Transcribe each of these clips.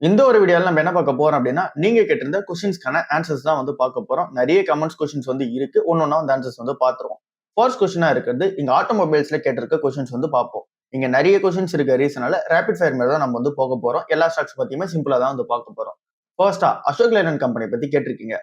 இந்த ஒரு வீடியோல நம்ம என்ன பார்க்க போறோம் அப்படின்னா, நீங்க கேட்டிருந்த கொஸ்டின்ஸ்க்கான ஆன்சர்ஸ் தான் வந்து பார்க்க போறோம். நெறைய கமெண்ட்ஸ் கொஸ்டின்ஸ் வந்து இருக்கு. ஒன்னொன்னா அந்த ஆன்சர்ஸ் வந்து பார்த்துருவோம். ஃபர்ஸ்ட் கொஸ்டினா இருக்கிறது, இங்க ஆட்டோமொபைல்ஸ்ல கேட்டிருக்க கொஸ்டின்ஸ் வந்து பார்ப்போம். இங்க நெறைய கொஸ்டின்ஸ் இருக்க ரீசனால ரேபிட் ஃபயர் மேல தான் நம்ம வந்து போக போறோம். எல்லா ஸ்டாக்ஸ் பத்தியுமே சிம்பிளா தான் வந்து பார்க்க போறோம். ஃபர்ஸ்ட்டா அசோக் லேலண்ட் கம்பெனி பத்தி கேட்டிருக்கீங்க.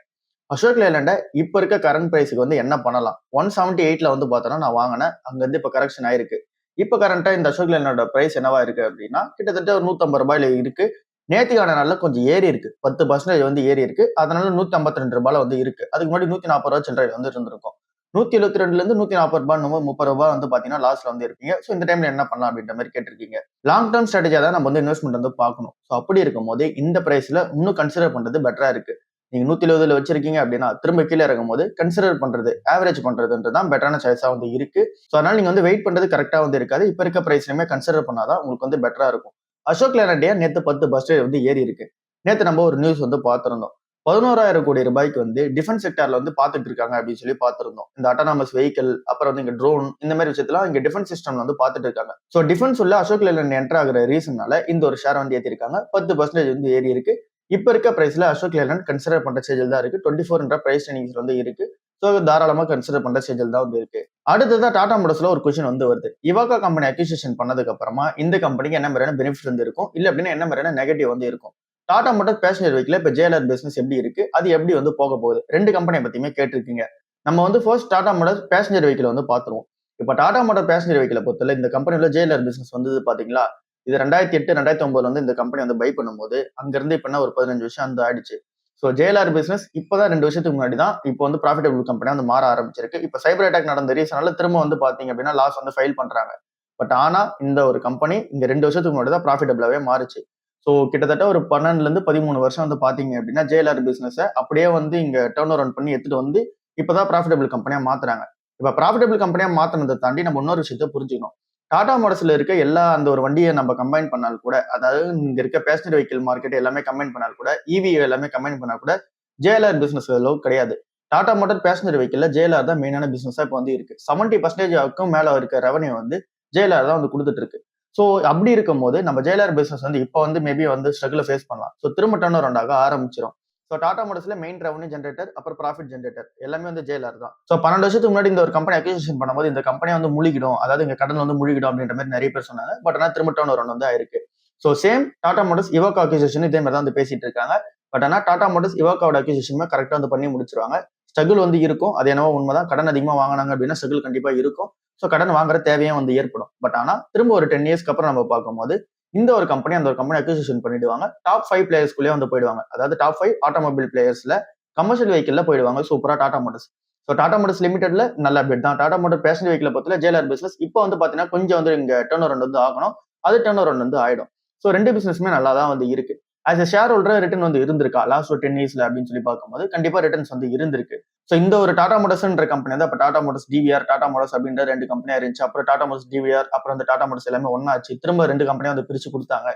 அசோக் லேலண்ட இப்ப இருக்க கரண்ட் பிரைஸ்க்கு வந்து என்ன பண்ணலாம்? 178ல வந்து பார்த்தோம்னா நான் வாங்குனேன். அங்க இருந்து இப்ப கரெக்ஷன் ஆயிருக்கு. இப்ப கரண்ட்டா இந்த அசோக் லேலண்டோட பிரைஸ் என்னவா இருக்கு அப்படின்னா, கிட்டத்தட்ட ஒரு ரூ. 150 இருக்கு. நேத்திக்கான நாள்ல கொஞ்சம் ஏறி இருக்கு. 10% வந்து ஏறி இருக்கு. அதனால ரூ. 152 வந்து இருக்கு. அதுக்கு முன்னாடி ரூ. 140 சில்லறை வந்து இருந்திருக்கும். 172ல இருந்து ரூ. 140 ரூ. 30 வந்து பாத்தீங்கன்னா லாஸ்ல வந்து இருப்பீங்க. சோ இந்த டைம்ல என்ன பண்ணலாம் அப்படின்ற மாதிரி கேட்டிருக்கீங்க. லாங் டர்ம் ஸ்ட்ராட்டஜியா தான் நம்ம வந்து இன்வெஸ்ட்மெண்ட் வந்து பார்க்கணும். சோ அப்படி இருக்கும்போது இந்த பிரைஸ்ல இன்னும் கன்சிடர் பண்றது பெட்டரா இருக்கு. நீங்க 120ல வச்சிருக்கீங்க அப்படின்னா திரும்ப கீழே இறங்கும்போது கன்சிடர் பண்றது ஆவரேஜ் பண்றதுன்றது தான் பெட்டரான சாய்ஸா வந்து இருக்கு. சோ அதனால நீங்க வந்து வெயிட் பண்றது கரெக்டா வந்து இருக்காது. இப்ப இருக்க பிரைஸ்லயுமே கன்சிடர் பண்ணாதான் உங்களுக்கு வந்து பெட்டரா இருக்கும். அசோக் லேலண்டியா நேத்து 10% வந்து ஏறி இருக்கு. நேத்து நம்ம ஒரு நியூஸ் வந்து பார்த்திருந்தோம். 11,000 கோடி ரூபாய்க்கு வந்து டிஃபென்ஸ் செக்டார்ல வந்து பார்த்துட்டு இருக்காங்க அப்படின்னு சொல்லி பார்த்திருந்தோம். இந்த அட்டானமஸ் வெஹிக்கிள் அப்புறம் வந்து இங்க ட்ரோன் இந்த மாதிரி விஷயத்தெல்லாம் இங்க டிஃபென்ஸ் சிஸ்டம்ல வந்து பார்த்துட்டு இருக்காங்க. சோ டிஃபென்ஸ் உள்ள அசோக் லேலண்ட் என்டர் ஆகுற ரீசன்னால இந்த ஒரு ஷேர் வந்து ஏத்திருக்காங்க. 10% வந்து ஏறி இருக்கு. இப்ப இருக்க பிரைஸ்ல அசோக் லேலண்ட் கன்சிடர் பண்ற ஸ்டேஜில் தான் இருக்கு. 24 பிரைஸ் ரேஞ்சிங்ஸ் வந்து இருக்கு. சோ தாராளமா கன்சிடர் பண்ற ஸ்டேஜில் தான் வந்து இருக்கு. அடுத்ததா டாடா மோட்டார்ஸ்ல ஒரு கொஸ்டின் வந்து வருது. இவாகா கம்பெனி அக்விசிஷன் பண்ணதுக்கு அப்புறமா இந்த கம்பெனிக்கு என்ன மாதிரியான பெனிஃபிட் வந்து இருக்கும், இல்ல அப்படின்னா என்ன மாதிரியான நெகட்டிவ் வந்து இருக்கும். டாடா மோட்டார் பேசஞ்சர் வெஹிக்கிள் இப்ப ஜேஎல்ஆர் பிசினஸ் எப்படி இருக்கு, அது எப்படி வந்து போக போகுது, ரெண்டு கம்பெனியை பத்தியுமே கேட்டிருக்கீங்க. நம்ம வந்து first Tata Motor passenger vehicle வந்து பாத்துருவோம். இப்ப டாடா மோட்டார் பேசஞ்சர் வெஹிக்கிளை பொறுத்தல இந்த கம்பெனில ஜேஎல்ஆர் பிசினஸ் வந்து பாத்தீங்களா, இது 2008 2009 வந்து இந்த கம்பெனி வந்து பை பண்ணும்போது அங்க இருந்து இப்ப என்ன ஒரு 15 வருஷம் வந்து ஆயிடுச்சு. சோ ஜேஎல்ஆர் பிசினஸ் இப்பதான் 2 வருஷத்துக்கு முன்னாடி தான் இப்போ வந்து ப்ராஃபிட்டபிள் கம்பெனியா வந்து மாற ஆரம்பிச்சிருக்கு. இப்ப சைபர் அட்டாக் நடந்த ரீசனால திரும்ப வந்து பாத்தீங்க அப்படின்னா லாஸ் வந்து ஃபைல் பண்றாங்க. பட் ஆனா இந்த ஒரு கம்பெனி இங்க 2 வருஷத்துக்கு முன்னாடி தான் ப்ராஃபிட்டபிளாவே மாறுச்சு. சோ கிட்டத்தட்ட ஒரு 12ல இருந்து 13 வருஷம் வந்து பாத்தீங்க அப்படின்னா ஜேஎல்ஆர் பிசினஸ் அப்படியே வந்து இங்க டர்ன் அரவுண்ட் பண்ணி எடுத்துட்டு வந்து இப்பதான் ப்ராஃபிட்டபிள் கம்பெனியா மாத்துறாங்க. இப்ப ப்ராஃபிட்டபிள் கம்பெனியா மாத்தினதை தாண்டி நம்ம இன்னொரு விஷயத்த புரிஞ்சுக்கணும். டாடா மோட்டார்ஸ்ல இருக்க எல்லா அந்த ஒரு வண்டியை நம்ம கம்பைன் பண்ணால் கூட, அதாவது இங்க இருக்க பேசஞ்சர் வெஹிக்கிள் மார்க்கெட் எல்லாமே கம்பைன் பண்ணால் கூட, இவி எல்லாமே கம்பைன் பண்ணால் கூட ஜேஎல்ஆர் பிசினஸ் அளவுக்கு கிடையாது. டாடா மோட்டார் பேசஞ்சர் வெஹிக்கிள்ல ஜேஎல்ஆர் தான் மெயினான பிசினஸா இப்போ வந்து இருக்கு. 70% மேல இருக்க ரெவன்யூ வந்து ஜேஎல்ஆர் தான் வந்து கொடுத்துட்டு இருக்கு. சோ அப்படி இருக்கும்போது நம்ம ஜேஎல்ஆர் பிசினஸ் வந்து இப்போ வந்து மேபி வந்து ஸ்ட்ரகிள் ஃபேஸ் பண்ணலாம். சோ திரும்ப டர்ன் அரவுண்ட் ஆக ஆரம்பிச்சிடும். சோ டாடா மோட்டார்ஸ்ல மெயின் ரெவன்யூ ஜெனரேட்டர் அப்புறம் ப்ராஃபிட் ஜெனரேட்டர் எல்லாமே வந்து ஜேஎல்ஆர் தான். சோ 12 வருஷத்துக்கு முன்னாடி இந்த ஒரு கம்பெனி அக்விசிஷன் பண்ணும்போது இந்த கம்பெனி வந்து முழுகிடும், அதாவது இங்க கடன் வந்து முழுகிடும் அப்படின்ற மாதிரி நிறைய பேர் சொன்னாங்க. பட் ஆனா திரும்ப டர்ன் அரவுண்ட் வந்து ஆயிருக்கு. சோ சேம் டாடா மோட்டார்ஸ் இவாகா அக்விசிஷன் இதே மாதிரி தான் வந்து பேசிட்டு இருக்காங்க. பட் ஆனா டாடா மோட்டார்ஸ் இவாகாவோட அக்விசிஷனுமே கரெக்டா வந்து பண்ணி முடிச்சிருவாங்க. ஸ்ட்ரகிள் வந்து இருக்கும். அது என்னவோ உண்மைதான். கடன் அதிகமா வாங்கினாங்க அப்படின்னா ஸ்ட்ரகிள் கண்டிப்பா இருக்கும். சோ கடன் வாங்குற தேவையும் வந்து ஏற்படும். பட் ஆனா திரும்ப ஒரு 10 இயர்ஸ்க்கு அப்புறம் நம்ம பார்க்கும்போது இந்த ஒரு கம்பெனி அந்த ஒரு கம்பெனி அக்விசிஷன் பண்ணிடுவாங்க. டாப் 5 பிளேயர்ஸ்குள்ளே வந்து போயிடுவாங்க. அதாவது டாப் 5 ஆட்டோமொபைல் பிளேயர்ஸ்ல கமர்ஷியல் வெஹிக்கிள்ல போயிடுவாங்க. சூப்பரா Tata Motors. So Tata Motors லிமிடெட்ல நல்ல அப்டேட் தான். டாடா மோட்டார் பேசஞ்சர் வெஹிக்கிள் பொறுத்தல ஜேஎல்ஆர் பிசினஸ் இப்போ வந்து பாத்தீங்கன்னா கொஞ்சம் வந்து இங்க டர்ன் அரவுண்ட் வந்து ஆகணும். அது டர்ன் அரவுண்ட் வந்து ஆயிடும். சோ ரெண்டு பிசினஸ்மே நல்லா தான் வந்து இருக்கு. As a share holder return வந்து இருந்திருக்கா லாஸ்ட் ஒரு 10 இயர்ஸ்ல அப்படின்னு சொல்லி பார்க்கும்போது கண்டிப்பா ரிட்டர்ன்ஸ் வந்து இருந்திருக்கு. சோ இந்த ஒரு டாடா மோட்டார்ஸ்ன்ற கம்பெனி தான் இப்ப Tata Motors TVR Tata Motors அப்படின்ற ரெண்டு கம்பெனியா இருந்துச்சு. அப்புறம் டாடா மோட்டார்ஸ் டிவிஆர் அப்புறம் இந்த டாடா மோட்டார்ஸ் எல்லாமே ஒன்னாச்சு. திரும்ப ரெண்டு கம்பெனியா வந்து பிரிச்சு கொடுத்தாங்க.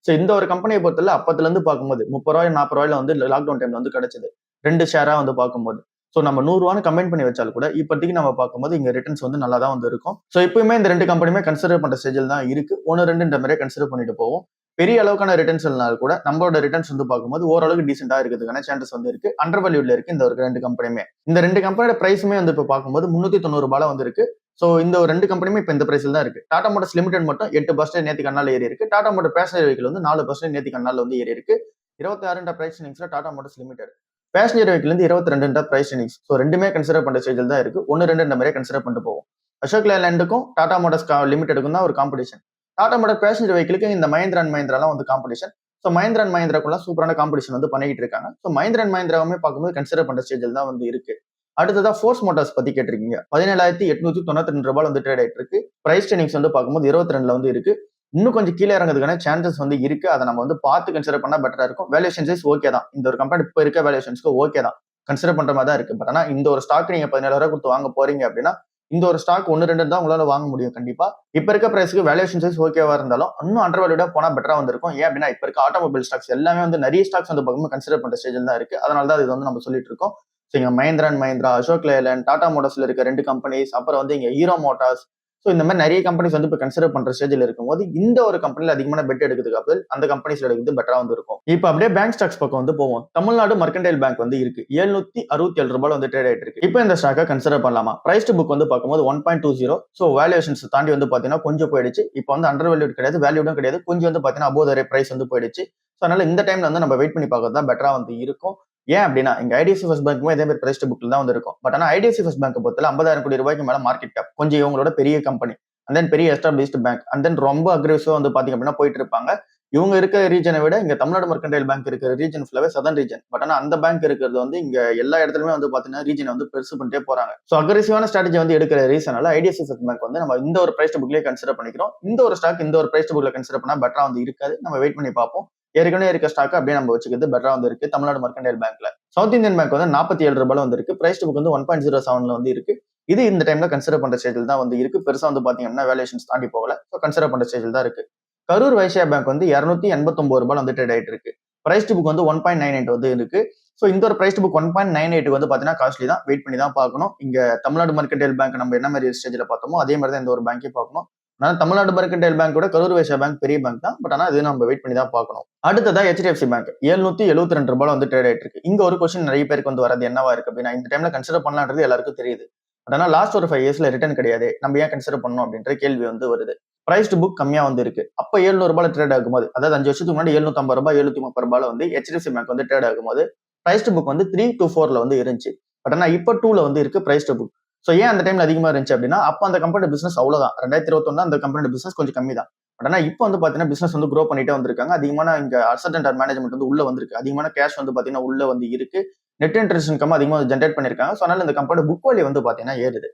சோ இந்த ஒரு கம்பெனியை பொறுத்தல அப்பத்துல இருந்து பார்க்கும்போது ₹30 ₹40 வந்து லாக்டவுன் டைம்ல வந்து கிடைச்சது. ரெண்டு ஷேரா வந்து பார்க்கும்போது. சோ நம்ம ₹100 கம்பைன் பண்ணி வச்சால் கூட இப்போதைக்கு நம்ம பார்க்கும்போது இங்க ரிட்டர்ன்ஸ் வந்து நல்லா தான் வந்து இருக்கும். சோ இப்பயுமே இந்த ரெண்டு கம்பெனியுமே கன்சிடர் பண்ற ஸ்டேஜில் தான் இருக்கு. 1 2ன்ற மாதிரியே கன்சிடர் பண்ணிட்டு போவோம். பெரிய அளவுக்கான ரிட்டர்ன்ஸ் இல்லனாலும் கூட நம்மளோட ரிட்டர்ன்ஸ் வந்து பார்க்கும்போது ஓரளவுக்கு டீசென்டா இருக்கிறதுக்கான சான்சஸ் வந்து இருக்கு. அண்டர் வேல்யூல இருக்கு இந்த ஒரு ரெண்டு கம்பெனியுமே. இந்த ரெண்டு கம்பெனியோட பிரைஸுமே வந்து இப்ப பார்க்கும்போது ₹390 வந்து இருக்கு. சோ இந்த ஒரு ரெண்டு கம்பெனியுமே இப்ப இந்த பிரைஸ்ல தான் இருக்கு. டாடா மோட்டார்ஸ் லிமிடெட் மட்டும் 8% நேத்து கண்ணால ஏறி இருக்கு. டாடா மோட்டார் பேசஞ்சர் வெஹிக்கிள் வந்து 4% நேத்து கண்ணால வந்து ஏறி இருக்கு. 26 பிரைஸ் ரேஞ்சிங்ஸ்ல Tata Motors Limited. Passenger vehicle இருந்து 22 பிரைஸ் ரேஞ்சிங்ஸ். சோ ரெண்டுமே கன்சிடர் பண்ற ஸ்டேஜில் தான் இருக்கு. 1 2 மாதிரியே கன்சிடர் பண்ணிட்டு போவோம். அசோக் லேலண்டுக்கும் டாடா மோட்டார்ஸ் லிமிடெடுக்கும் தான் ஒரு காம்படிஷன். டாடா மோட்டார் பேசஞ்சர் வெஹிக்கிளுக்கு இந்த மஹிந்திரா அண்ட் மஹிந்திராலாம் வந்து காம்படிஷன். சோ மஹிந்திரா அண்ட் மஹிந்திராக்குள்ள சூப்பரான காம்படிஷன் வந்து பண்ணிட்டு இருக்காங்க. சோ மஹிந்திரா அண்ட் மஹிந்திராவுமே பார்க்கும்போது கன்சிடர் பண்ற ஸ்டேஜில் தான் வந்து இருக்கு. அடுத்ததா ஃபோர்ஸ் மோட்டார்ஸ் பத்தி கேட்டிருக்கீங்க. ₹17,892 வந்து ட்ரேட் ஆயிட்டு இருக்கு. பிரைஸ் ட்ரெயினிங்ஸ் வந்து பார்க்கும்போது 22ல வந்து இருக்கு. இன்னும் கொஞ்சம் கீழே இறங்குறதுக்கான சான்சஸ் வந்து இருக்கு. அதை நம்ம வந்து பார்த்து கன்சிடர் பண்ணா பெட்டரா இருக்கும். வேல்யூஷன்ஸ் ஓகே தான். இந்த ஒரு கம்பெனி இப்போ இருக்க வேல்யூஷன்ஸ்க்கு ஓகே தான். கன்சிடர் பண்ற மாதிரி தான் இருக்கு. பட் ஆனா இந்த ஒரு ஸ்டாக் நீங்க ₹17,000 கொடுத்து வாங்க போறீங்க அப்படின்னா இந்த ஒரு ஸ்டாக் 1 2 தான் உங்களால வாங்க முடியும் கண்டிப்பா. இப்ப இருக்க பிரைஸ்க்கு வேல்யூஷன்ஸ் ஓகேவா இருந்தாலும் இன்னும் அண்டர் வேல்யூடா போனா பெட்டரா வந்திருக்கும். ஏன் அப்படின்னா இப்ப இருக்க ஆட்டோமொபைல் ஸ்டாக்ஸ் எல்லாமே வந்து நிறைய ஸ்டாக்ஸ் வந்து பார்க்கும்போது கன்சிடர் பண்ற ஸ்டேஜில் தான் இருக்கு. அதனால தான் இது வந்து நம்ம சொல்லிட்டு இருக்கோம். ஸோ இங்க மஹிந்திரா அண்ட் மஹிந்திரா, அசோக் லேலண்ட், டாடா மோட்டார்ஸ்ல இருக்க ரெண்டு கம்பெனிஸ், அப்புறம் வந்து இங்க ஹீரோ மோட்டார்ஸ், ஸோ இந்த மாதிரி நிறைய கம்பெனிஸ் வந்து இப்போ கன்சிடர் பண்ற ஸ்டேஜில் இருக்கும்போது இந்த ஒரு கம்பெனில அதிகமான பெட் எடுக்கிறதுக்கு அப்புறம் அந்த கம்பெனிஸ்ல எடுக்கிறது பெட்டரா வந்து இருக்கும். இப்போ அப்படியே பேங்க் ஸ்டாக்ஸ் பக்கம் வந்து போவோம். தமிழ்நாடு மர்கன்டைல் பேங்க் வந்து இருக்கு. 767 ரூபாய் வந்து ட்ரேட் ஆயிட்டு இருக்கு. இப்போ இந்த ஸ்டாக்கை கன்சிடர் பண்ணலாமா? பிரைஸ் டு புக் வந்து பார்க்கும்போது 1.20. ஸோ வேல்யூஷன்ஸ் தாண்டி வந்து பாத்தீங்கன்னா கொஞ்சம் போயிடுச்சு. இப்போ வந்து அண்டர் வேல்யூட் கிடையாது, வேல்யூடும் கிடையாது, கொஞ்சம் வந்து பாத்தீங்கன்னா அபோவ் த பிரைஸ் வந்து போயிடுச்சு. ஸோ அதனால இந்த டைம்ல வந்து நம்ம வெயிட் பண்ணி பார்க்கறது தான் பெட்டரா வந்து இருக்கும். ஏன் அப்படின்னா இங்க ஐடிஎஃப்சி ஃபர்ஸ்ட் பேங்க்குமே இதே மாதிரி பிரைஸ் டு புக்ல தான் வந்து இருக்கும். பட் ஆனா ஐடிஎஃப்சி ஃபர்ஸ்ட் பேங்க் பொறுத்தல 50,000 கோடி ரூபாய்க்கு மேல மார்க்கெட் கேப், கொஞ்சம் இவங்களோட பெரிய கம்பெனி, அண்ட் தென் பெரிய எஸ்டாப்ளிஷ்டு பேங்க், அண்ட் தென் ரொம்ப அக்ரெசிவா வந்து பாத்தீங்க அப்படின்னா போயிட்டு இருப்பாங்க. இவங்க இருக்க ரீஜனை விட இங்க தமிழ்நாடு மர்கன்டைல் பேங்க் இருக்கிற ரீஜன் ஃபுல்லாவே சதன் ரீஜன். பட் ஆனா அந்த பேங்க் இருக்கிறது வந்து இங்க எல்லா இடத்துலயுமே வந்து பாத்தீங்கன்னா ரீஜனை வந்து பெருசு பண்ணிட்டே போறாங்க. ஸோ அக்ரெசிவான ஸ்ட்ராட்டஜி வந்து எடுக்கிற ரீசனால ஐடிஎஃப்சி ஃபர்ஸ்ட் பேங்க் வந்து நம்ம இந்த ஒரு பிரைஸ் புக்லயே கன்சிடர் பண்ணிக்கிறோம். இந்த ஒரு ஸ்டாக் இந்த ஒரு பிரைஸ் புக்ல கன்சிடர் பண்ணா பெட்டரா வந்து இருக்காது. நம்ம வெயிட் பண்ணி பார்ப்போம். ஏற்கனவே இருக்க ஸ்டாக் அப்படியே நம்ம வச்சுக்கிறது பெட்டரா வந்து இருக்கு தமிழ்நாடு மர்கன்டைல் பேங்க்ல. சவுத் இந்தியன் பேங்க் வந்து 47 ரூபாய் வந்து இருக்கு. பிரைஸ் புக் வந்து 1.07 வந்து இருக்கு. இது இந்த டைம்ல கன்சிடர் பண்ற ஸ்டேஜில் தான் வந்து இருக்கு. பெருசா வந்து பாத்தீங்கன்னா வேல்யூஷன்ஸ் தாண்டி போகல. ஸோ கன்சிடர் பண்ற ஸ்டேஜில் தான் இருக்கு. கரூர் வைஸ்யா பேங்க் வந்து 289 ரூபாய் வந்து ட்ரேட் ஆயிட்டு இருக்கு. பிரைஸ் புக் வந்து 1.98 வந்து இருக்கு. ஸோ இந்த ஒரு பிரைஸ் புக் 1.98 வந்து பாத்தீங்கன்னா காஸ்ட்லி தான், வெயிட் பண்ணி தான் பார்க்கணும். இங்க தமிழ்நாடு மர்கன்டைல் பேங்க் நம்ம என்ன மாதிரி ஸ்டேஜில் பார்த்தோமோ அதே மாதிரி தான் இந்த ஒரு பேங்கையும் பார்க்கணும். ஆனால் தமிழ்நாடு மர்கன்டைல் பேங்கோட கரூர் வைஸ்யா பேங்க் பெரிய பேங்க் தான். பட் ஆனால் இது நம்ம வெயிட் பண்ணி தான் பார்க்கணும். அடுத்ததா ஹெச்டிஎஃப்சி பேங்க் 772 ரூபாய் வந்து ட்ரேட் ஆயிட்டு இருக்கு. இங்க ஒரு கொஸ்டின் நிறைய பேருக்கு வந்து வரது என்னவா இருக்கு அப்படின்னா, இந்த டைம்ல கன்சிடர் பண்ணலான்றது எல்லாருக்கும் தெரியுது. பட் ஆனால் லாஸ்ட் ஒரு 5 இயர்ஸ்ல ரிட்டர்ன் கிடையாது, நம்ம ஏன் கன்சிடர் பண்ணணும் அப்படின்ற கேள்வி வந்து வருது. பிரைஸ் டு புக் கம்மியா வந்து இருக்கு. அப்ப 700 ரூபாய் ட்ரேட் ஆகும்போது, அதாவது 5 வருஷத்துக்கு முன்னாடி 750 ரூபாய் 730 ரூபாய் வந்து ஹெச்டிஎஃப்சி பேங்க் வந்து ட்ரேட் ஆகும்போது பிரைஸ் டு புக் வந்து 3 to 4 வந்து இருந்துச்சு. பட் ஆனா இப்போ 2 வந்து இருக்கு பிரைஸ் டு புக். ஸோ ஏன் அந்த டைம்ல அதிகமா இருந்துச்சு அப்படின்னா, அப்ப அந்த கம்பெனி பிசினஸ் அவ்வளவுதான். 2021 அந்த கம்பெனி பிசினஸ் கொஞ்சம் கம்மி தான். பட் ஆனா இப்போ வந்து பாத்தீங்கன்னா பிசினஸ் வந்து க்ரோ பண்ணிட்டே வந்திருக்காங்க. அதிகமான இங்க அசட் அண்டர் மேனேஜ்மெண்ட் வந்து உள்ள வந்திருக்கு. அதிகமான கேஷ் வந்து பாத்தீங்கன்னா உள்ள வந்து இருக்கு. நெட் இன்ட்ரெஸ்ட் இன்கம் அதிகமா ஜென்ரேட் பண்ணிருக்காங்க. ஸோ அதனால இந்த கம்பெனி புக் வேல்யூ வந்து பாத்தீங்கன்னா ஏறுது.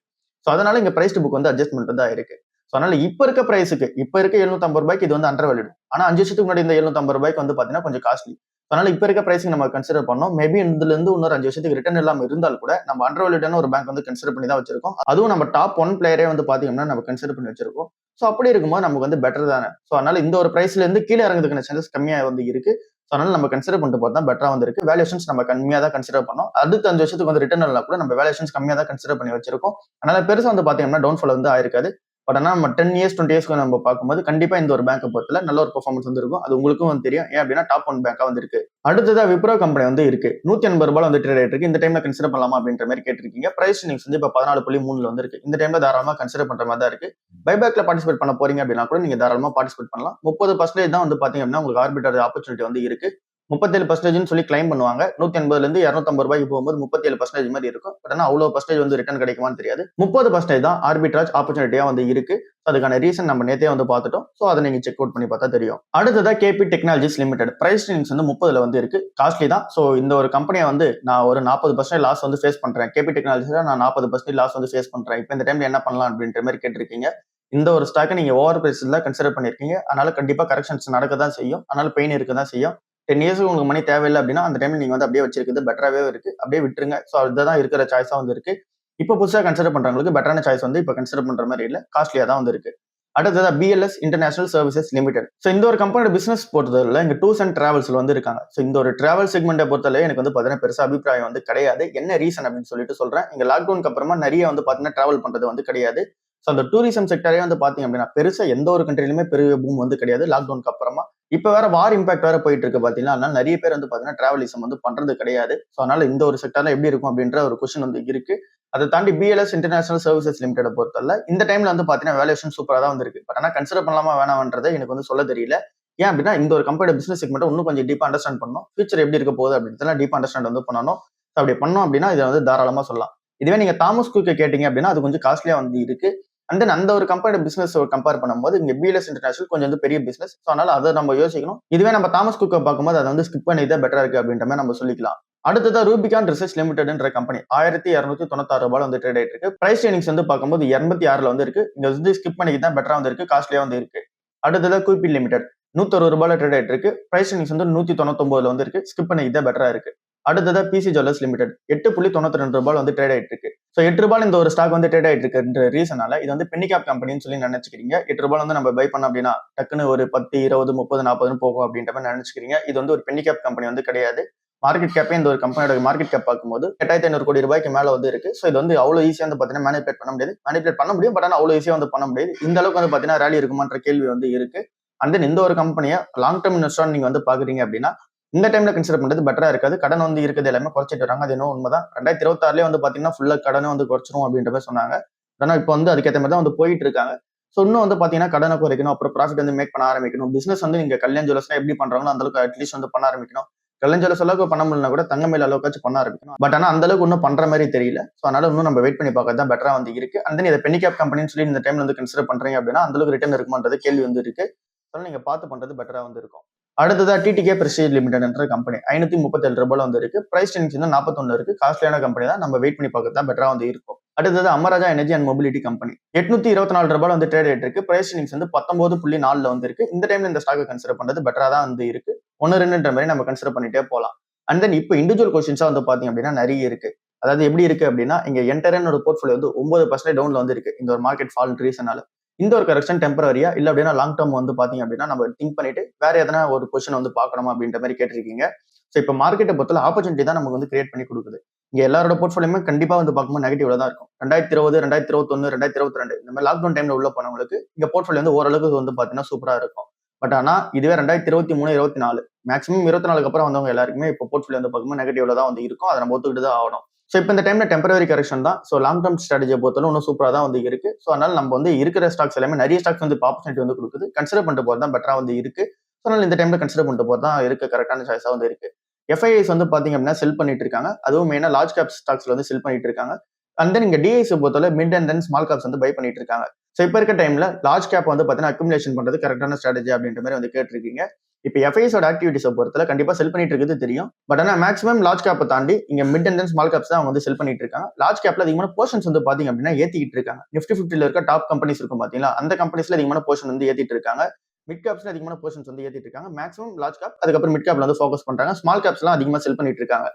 ஸோ அதனால இங்க பிரைஸ் டு புக் வந்து அட்ஜஸ்ட்மெண்ட் தான் இருக்கு. ஸோ அதனால இப்ப இருக்க பிரைஸுக்கு, இப்ப இருக்க 750 ரூபாய்க்கு இது வந்து அண்டர் வேல்யூட். ஆனா 5 வருஷத்துக்கு முன்னாடி இந்த 750 ரூபாய்க்கு வந்து பாத்தீங்கன்னா கொஞ்சம் காஸ்ட்லி. அதனால இப்ப இருக்க பிரைசிங் நம்ம கன்சிடர் பண்ணோம். மேபி இதுல இருந்து இன்னொரு 5 வருஷத்துக்கு ரிட்டர்ன் இல்லாம இருந்தால் கூட நம்ம அண்டர் வேல்யூடான ஒரு பேங்க் வந்து கன்சிடர் பண்ணி தான் வச்சிருக்கோம். அதுவும் நம்ம டாப் 1 பிளேயரே வந்து பாத்தீங்கன்னா நம்ம கன்சிடர் பண்ணி வச்சிருக்கோம். ஸோ அப்படி இருக்கும்போது நமக்கு வந்து பெட்டர் தானே. ஸோ அதனால இந்த ஒரு பிரைஸ்ல இருந்து கீழே இறங்குறதுக்கான சான்சஸ் கம்மியா வந்து இருக்கு. ஸோ அதனால நம்ம கன்சிடர் பண்ணிட்டு போறது தான் பெட்டரா வந்து இருக்கு. வேல்யூஷன்ஸ் நம்ம கம்மியா தான் கன்சிடர் பண்ணோம். அடுத்த 5 வருஷத்துக்கு வந்து ரிட்டர்ன் இல்லா கூட நம்ம வேல்யூஷன்ஸ் கம்மியா தான் கன்சிடர் பண்ணி வச்சிருக்கோம். அதனால பெருசா வந்து பாத்தீங்கன்னா டவுன்ஃபால் வந்து ஆயிருக்காது. பட் ஆனா நம்ம 10 இயர்ஸ் 20 இயர்ஸ்க்கு நம்ம பார்க்கும்போது கண்டிப்பா இந்த ஒரு பேங்கை பொறுத்தல நல்ல ஒரு பெர்ஃபார்மன்ஸ் வந்து இருக்கும். அது உங்களுக்கும் வந்து தெரியும். ஏன் அப்படின்னா டாப் 1 பேங்கா வந்து இருக்கு. அடுத்ததா விப்ரோ கம்பெனி வந்து இருக்கு. 180 ரூபாய் வந்து ட்ரேட் ஆயிட்டு இருக்கு. இந்த டைம்ல கன்சிடர் பண்ணலாமா அப்படின்ற மாதிரி கேட்டிருக்கீங்க. பிரைஸ் நீங்க வந்து இப்ப 14.3 வந்து இருக்கு. இந்த டைம்ல தாராளமா கன்சிடர் பண்ற மாதிரி தான் இருக்கு. பைபேக்ல பார்ட்டிசிபேட் பண்ண போறீங்க அப்படின்னா கூட நீங்க தாராளமா பார்ட்டிசிபேட் பண்ணலாம். 30% தான் வந்து பாத்தீங்க அப்படின்னா உங்களுக்கு ஆர்பிட்டர் ஆப்பர்ச்சுனிட்டி வந்து இருக்கு. 37% சொல்லி கிளைம் பண்ணுவாங்க. 180 இருந்து 250 ரூபாய்க்கு போகும்போது 37% மாதிரி இருக்கும். பட் ஆனா அவ்வளவு பர்சன்டேஜ் வந்து ரிட்டர்ன் கிடைக்குமான்னு தெரியாது. 30% தான் ஆர்பிட்ராஜ் ஆப்பர்ச்சுனிட்டியா வந்து இருக்கு. அதுக்கான ரீசன் நம்ம நேத்தே வந்து பார்த்துட்டோம். சோ அதை நீங்க செக் அவுட் பண்ணி பார்த்தா தெரியும். அடுத்ததா KP technologies limited price range வந்து 30ல வந்து இருக்கு. காஸ்ட்லி தான். சோ இந்த ஒரு கம்பெனியை வந்து நான் ஒரு 40% லாஸ் வந்து ஃபேஸ் பண்றேன். கேபி டெக்னாலஜிஸ்ல நான் 40% லாஸ் வந்து ஃபேஸ் பண்றேன். இப்போ இந்த டைம்ல என்ன பண்ணலாம் அப்படின்ற மாதிரி கேட்டிருக்கீங்க. இந்த ஒரு ஸ்டாக்கை நீங்க ஓவர் பிரைஸ்ல கன்சிடர் பண்ணிருக்கீங்க. அதனால கண்டிப்பா கரெக்ஷன்ஸ் நடக்க தான் செய்யும். அதனால பெயின் இருக்க தான் செய்யும். 10 இயர்ஸ்க்கு உங்களுக்கு மணி தேவையில்லை அப்படின்னா அந்த டைம்ல நீங்க வந்து அப்படியே வச்சிருக்கிறது பெட்டராகவே இருக்கு. அப்படியே விட்டுருங்க. ஸோ அதுதான் இருக்கிற சாய்ஸா வந்து இருக்கு. இப்போ புதுசாக கன்சிடர் பண்றவங்களுக்கு பெட்டரான சாய்ஸ் வந்து இப்போ கன்சிடர் பண்ற மாதிரி இல்லை, காஸ்ட்லியா தான் வந்து இருக்கு. அடுத்ததா BLS international services limited. So இந்த ஒரு கம்பெனியோட பிசினஸ் பொறுத்தவரை இங்க டூர்ஸ் அண்ட் டிராவல்ஸ்ல வந்து இருக்காங்க. ஸோ இந்த ஒரு டிராவல் செக்மெண்ட்டை பொறுத்தவரை எனக்கு வந்து பாத்தீங்கன்னா பெருசா அபிப்பிராயம் வந்து கிடையாது. என்ன ரீசன் அப்படின்னு சொல்லிட்டு சொல்றேன். இங்க லாக்டவுனுக்கு அப்புறமா நிறைய வந்து பாத்தீங்கன்னா டிராவல் பண்றது வந்து கிடையாது. ஸோ அந்த டூரிசம் செக்டரே வந்து பாத்தீங்க அப்படின்னா பெருசா எந்த ஒரு கண்ட்ரிலுமே பெரிய பூம் வந்து கிடையாது லாக்டவுனுக்கு அப்புறமா. இப்ப வேற வார் இம்பாக்ட் வேற போயிட்டு இருக்கு பாத்தீங்கன்னா, அதனால நிறைய பேர் வந்து பாத்தீங்கன்னா டிராவலிசம் வந்து பண்றது கிடையாது. ஸோ அதனால இந்த ஒரு செக்டர்ல எப்படி இருக்கும் அப்படின்ற ஒரு கொஸ்டின் வந்து இருக்கு. அதை தாண்டி பிஎல்எஸ் இன்டர்நேஷனல் சர்வீசஸ் லிமிடெட் பொறுத்தவரை இந்த டைம்ல வந்து பாத்தீங்கன்னா வேல்யூஷன் சூப்பரா தான் வந்து இருக்கு. பட் ஆனா கன்சிடர் பண்ணலாமா வேணாம்ன்றதை எனக்கு வந்து சொல்ல தெரியல. ஏன் அப்படின்னா இந்த ஒரு கம்பெனியோட பிசினஸ் செக்மெண்ட் இன்னும் கொஞ்சம் டீப்பா அண்டர்ஸ்டாண்ட் பண்ணணும். ஃபியூச்சர் எப்படி இருக்க போகுது அப்படின்றத டீப்பா அண்டர்ஸ்டாண்ட் வந்து பண்ணணும். அப்படி பண்ணோம் அப்படின்னா இதை வந்து தாராளமா சொல்லலாம். இதுவே நீங்க தாமஸ் குக்க கேட்டீங்க அப்படின்னா அது கொஞ்சம் காஸ்ட்லியா வந்து இருக்கு. அண்ட் தென் அந்த ஒரு கம்பெனியோட பிசினஸ் கம்பேர் பண்ணும்போது இங்க பிஎல்எஸ் இன்டர்நேஷனல் கொஞ்சம் வந்து பெரிய பிசினஸ். ஸோ அதனால அதை நம்ம யோசிக்கணும். இதுவே நம்ம தாமஸ் குக்கை பார்க்கும்போது அதை வந்து ஸ்கிப் பண்ணி தான் பெட்டரா இருக்கு அப்படின்ற மாதிரி நம்ம சொல்லிக்கலாம். அடுத்ததா ரூபிகான் ரிசர்ச் லிமிடெட்ன்ற கம்பெனி 1296 ரூபாய் வந்து ட்ரேட் ஆயிட்டு இருக்கு. பிரைஸ் ரேஞ்சிங்ஸ் வந்து பார்க்கும்போது 86ல வந்து இருக்கு. இங்க வந்து ஸ்கிப் பண்ணி தான் பெட்டரா வந்து இருக்கு, காஸ்ட்லியா வந்து இருக்கு. அடுத்ததா குயிபி லிமிடெட் 160 ரூபாய் ட்ரேட் ஆயிட்டு இருக்கு. பிரைஸ் ரேஞ்சிங்ஸ் வந்து 199ல வந்து இருக்கு. ஸ்கிப் பண்ணி தான் பெட்டரா இருக்கு. அடுத்ததா பிசி ஜுவல்லர்ஸ் லிமிடெட் 8.92 ரூபாய் வந்து ட்ரேட் ஆயிட்டு இருக்கு. ஸோ 8 ரூபாய் இந்த ஒரு ஸ்டாக் வந்து ட்ரேட் ஆயிட்டு இருக்குன்ற ரீசனால இது வந்து பென்னி கேப் கம்பெனின்னு சொல்லி நினைச்சுக்கிறீங்க. 8 ரூபாய் வந்து நம்ம பை பண்ணோம் அப்படின்னா டக்குன்னு ஒரு 10, 20, 30, 40 போகும் அப்படின்ற மாதிரி நினைச்சுக்கிறீங்க. இது வந்து ஒரு பென்னி கேப் கம்பெனி வந்து கிடையாது. மார்க்கெட் கேப்பே இந்த ஒரு கம்பெனியோட மார்க்கெட் கேப் பார்க்கும்போது 8,500 கோடி ரூபாய்க்கு மேல வந்து இருக்கு. ஸோ இது வந்து அவ்வளவு ஈஸியா வந்து பாத்தீங்கன்னா மேனிபுலேட் பண்ண முடியாது. மேனிபுலேட் பண்ண முடியும், பட் ஆனா அவ்வளவு ஈஸியா வந்து பண்ண முடியாது. இந்த அளவுக்கு வந்து பாத்தீங்கன்னா ரேலி இருக்குமான்ற கேள்வி வந்து இருக்கு. அண்ட் தென் இந்த ஒரு கம்பெனியை லாங் டர்ம் இன்வெஸ்டர் நீங்க வந்து பாக்குறீங்க அப்படின்னா இந்த டைம்ல கன்சிடர் பண்றது பெட்டரா இருக்காது. கடன் வந்து இருக்குது எல்லாமே குறைச்சிட்டு வராங்க. அது என்ன உண்மைதான். 2026 வந்து பாத்தீங்கன்னா ஃபுல்லா கடனை வந்து குறைச்சிரும் அப்படின்ற மாதிரி சொன்னாங்க. ஆனா இப்போ வந்து அதுக்கேற்ற மாதிரி தான் வந்து போயிட்டு இருக்காங்க. ஸோ இன்னும் வந்து பாத்தீங்கன்னா கடனை குறைக்கணும், அப்புறம் ப்ராஃபிட் வந்து மேக் பண்ண ஆரம்பிக்கணும். பிசினஸ் வந்து நீங்க கல்யாண் ஜுவல்லர்ஸ்லாம் எப்படி பண்றாங்களோ அந்த அளவுக்கு அட்லீஸ்ட் வந்து பண்ண ஆரம்பிக்கணும். கல்யாண் ஜுவல்லர்ஸ் அளவுக்கு பண்ண முடியலனா கூட தங்கமயில் அளவுக்காச்சும் பண்ண ஆரம்பிக்கணும். பட் ஆனா அந்த அளவுக்கு இன்னும் பண்ற மாதிரி தெரியல. ஸோ அதனால இன்னும் நம்ம வெயிட் பண்ணி பார்க்கறது தான் பெட்டரா வந்து இருக்கு. அண்ட் தென் இதை பென்னி கேப் கம்பெனின்னு சொல்லி இந்த டைம்ல வந்து கன்சிடர் பண்றீங்க அப்படின்னா அந்த அளவுக்கு ரிட்டர்ன் இருக்குமான்றது கேள்வி வந்து இருக்கு. அதனால நீங்க பார்த்து பண்றது பெட்டரா வந்து இருக்கும். அடுத்ததா டிடிகே பிரஸ்டீஜ் லிமிடெட் என்ற கம்பெனி 537 ரூபாய் வந்து இருக்கு. பிரைஸ் ரேஞ்ச் வந்து 41 இருக்கு. காஸ்ட்லியான கம்பெனி தான். நம்ம வெயிட் பண்ணி பார்க்கறது தான் பெட்டரா வந்து இருக்கும். அடுத்தது Amara Raja energy and mobility company 824 ரூபாய் வந்து ட்ரேட் ஆயிட்டு இருக்கு. பிரைஸ் ரேஞ்ச் வந்து 19.4 வந்து இருக்கு. இந்த டைம்ல இந்த ஸ்டாக் கன்சிடர் பண்றது பெட்டரா தான் வந்து இருக்கு. 1-2 மாதிரி நம்ம கன்சிடர் பண்ணிட்டே போலாம். அண்ட் தென் இப்போ இண்டிவிஜுவல் கொஸ்டின்ஸா வந்து பாத்தீங்க அப்படின்னா நிறைய இருக்கு. அதாவது எப்படி இருக்கு அப்படின்னா இங்க என்டரன் ஒரு போர்ட்ஃபோலியோ வந்து 9% டவுன்ல வந்து இருக்கு. இந்த ஒரு மார்க்கெட் ஃபால் ரீசனால இந்த ஒரு கரெக்ஷன் டெம்பரரியா இல்ல அப்படின்னா லாங் டர்ம் வந்து பாத்தீங்க அப்படின்னா நம்ம திங்க் பண்ணிட்டு வேற எதனா ஒரு பொசிஷன் வந்து பார்க்கணுமா அப்படின்ற மாதிரி கேட்டிருக்கீங்க. ஸோ இப்போ மார்க்கெட்டை பொறுத்தல ஆப்பர்ச்சுனிட்டி தான் நமக்கு வந்து கிரியேட் பண்ணி கொடுக்குது. இங்க எல்லாரோட போர்ட்ஃபோலியோமே கண்டிப்பா வந்து பார்க்கும்போது நெகட்டிவ்ல தான் இருக்கும். 2020, 2021, 2022 இந்த மாதிரி லாக்டவுன் டைம்ல உள்ள போனவங்களுக்கு இங்க போர்ட்ஃபோலியோ வந்து ஓரளவுக்கு வந்து பாத்தீங்கன்னா சூப்பரா இருக்கும். பட் ஆனா இதுவே 2023, 24 மேக்ஸிமம் 24 அப்புறம் வந்தவங்க எல்லாருக்குமே இப்போ போர்ட்ஃபோலியோ வந்து பார்க்கும்போது நெகட்டிவ்ல தான் வந்து இருக்கும். அதை நம்ம ஒத்துக்கிட்டு தான் ஆகணும். ஸோ இப்போ இந்த டைம்ல டெம்பரரி கரெக்ஷன் தான். ஸோ லாங் டர்ம் ஸ்ட்ராட்டஜியை பொறுத்தவரை இன்னும் சூப்பரா தான் வந்து இருக்கு. ஸோ அதனால நம்ம வந்து இருக்கிற ஸ்டாக்ஸ் எல்லாமே நிறைய ஸ்டாக்ஸ் வந்து ஆப்பர்ச்சுனிட்டி வந்து கொடுக்குது. கன்சிடர் பண்ணிட்டு போறது தான் பெட்டரா வந்து இருக்கு. ஸோ அதனால இந்த டைம்ல கன்சிடர் பண்ணிட்டு போறது தான் இருக்கு கரெக்டான சாய்ஸா வந்து இருக்கு. எஃப்ஐஐஸ் வந்து பாத்தீங்க அப்படின்னா செல் பண்ணிட்டு இருக்காங்க. அதுவும் மெயினா லார்ஜ் கேப் ஸ்டாக்ஸ்ல வந்து செல் பண்ணிட்டு இருக்காங்க. அண்ட் தென் இங்க டிஐஸ் பொறுத்தவரை mid and then small caps வந்து பை பண்ணிட்டு இருக்காங்க. ஸோ இப்போ இருக்க டைம்ல லார்ஜ் கேப் வந்து பாத்தீங்கன்னா அக்யூமுலேஷன் பண்றது கரெக்டான ஸ்ட்ராட்டஜி அப்படின்ற மாதிரி வந்து கேட்டிருக்கீங்க. இப்போ எஃப்ஐஸோட ஆக்டிவிட்டிஸை பொறுத்தல கண்டிப்பா செல் பண்ணிட்டு இருக்கிறது தெரியும். பட் ஆனா மேக்ஸிமம் லார்ஜ் கேப்பை தாண்டி இங்க mid and then small caps தான் அவங்க வந்து செல் பண்ணிட்டு இருக்காங்க. லார்ஜ் கேப்ல அதிகமான போர்ஷன்ஸ் வந்து பாத்தீங்க அப்படின்னா ஏத்திக்கிட்டு இருக்காங்க. நிஃப்டி 50ல இருக்க டாப் கம்பெனிஸ் இருக்கும் பாத்தீங்களா, அந்த கம்பெனிஸ்ல அதிகமான போர்ஷன் வந்து ஏத்திட்டு இருக்காங்க. மிட் கேப்ஸ்ல அதிகமான போர்ஷன்ஸ் வந்து ஏத்திட்டு இருக்காங்க. மேக்ஸிமம் லார்ஜ் கேப் அதுக்கப்புறம் மிட் கேப்ல வந்து ஃபோக்கஸ் பண்றாங்க. ஸ்மால் கேப்ஸ் எல்லாம் அதிகமா செல் பண்ணிட்டு இருக்காங்க.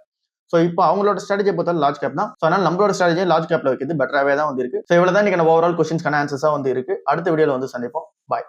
ஸோ இப்போ அவங்களோட ஸ்ட்ராட்டஜியை பொறுத்தவரை லார்ஜ் கேப் தான். ஸோ அதனால நம்மளோட ஸ்ட்ராட்டஜி லார்ஜ் கேப்ல வைக்கிறது பெட்டராகவே தான் வந்து இருக்கு. ஸோ இவ்வளவு தான் இன்னைக்கு ஓவரால் கொஸ்டின்ஸ்க்கான ஆன்சர்ஸா வந்து இருக்கு. அடுத்த வீடியோல வந்து சந்திப்போம். பாய்.